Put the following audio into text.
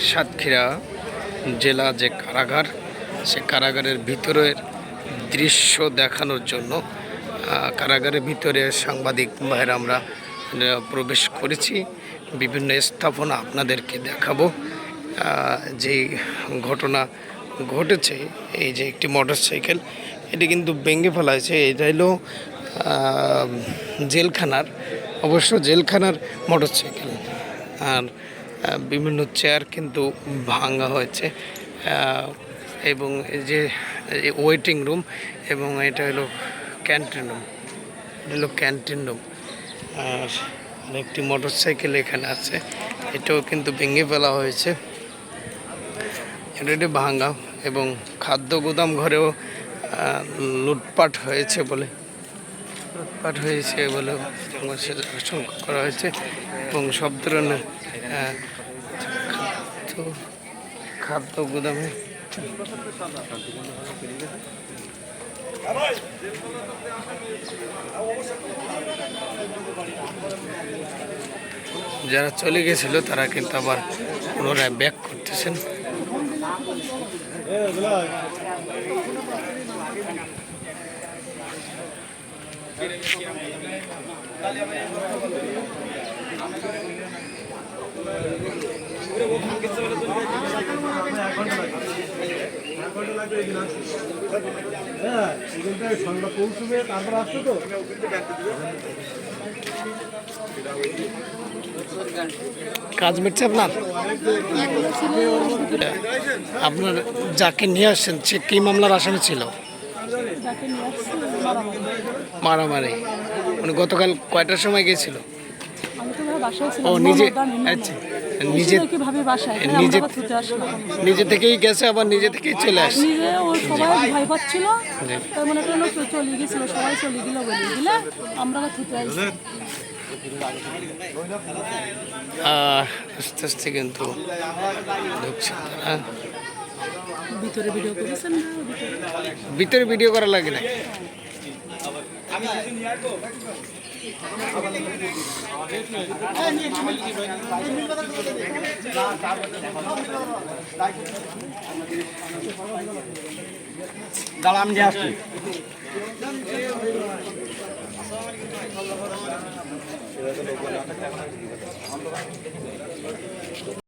সাতক্ষীরা জেলা যে কারাগার, সে কারাগারের ভিতরের দৃশ্য দেখানোর জন্য কারাগারের ভিতরে সাংবাদিক ভাইয়েরা আমরা প্রবেশ করেছি। বিভিন্ন স্থাপনা আপনাদেরকে দেখাবো। যে ঘটনা ঘটেছে, এই যে একটি মোটরসাইকেল, এটি কিন্তু ভেঙে ফেলা হয়েছে। এটা হলো জেলখানার, অবশ্য জেলখানার মোটরসাইকেল। আর বিভিন্ন চেয়ার কিন্তু ভাঙা হয়েছে এবং এই যে ওয়েটিং রুম, এবং এটা হলো ক্যান্টিন রুম, এটা হলো ক্যান্টিন রুম। আর একটি মোটরসাইকেল এখানে আছে, এটাও কিন্তু ভেঙে ফেলা হয়েছে। এটা ভাঙা, এবং খাদ্য গুদাম ঘরেও লুটপাট হয়েছে বলে আশঙ্কা করা হয়েছে, এবং সব ধরনের খাদ্য গুদামে যারা চলে গেছিল তারা কিন্তু আবার পুনরায় ব্যাক করতেছেন। কাজ মিটছে আপনার? আপনার যাকে নিয়ে আসছেন সে কি মামলার আসামি ছিল? মারামারি। মানে গতকাল কয়টার সময় গিয়েছিল? ও নিজে, আচ্ছা, নিজে থেকেই গেছে, আবার নিজে থেকেই চলে আসছে। সবাই ভয় পাচ্ছিল, তার মনে করেন চলে গেছিল, সবাই চলে গেল বলে দিলে আমরা ছুটে আসছি। আস্তে আস্তে কিন্তু ঢুকছে তারা ভিতরে। ভিডিও করেছেন? ভিতরে ভিডিও করা লাগে না। দাঁড়া, আমি নিয়ে আসছি।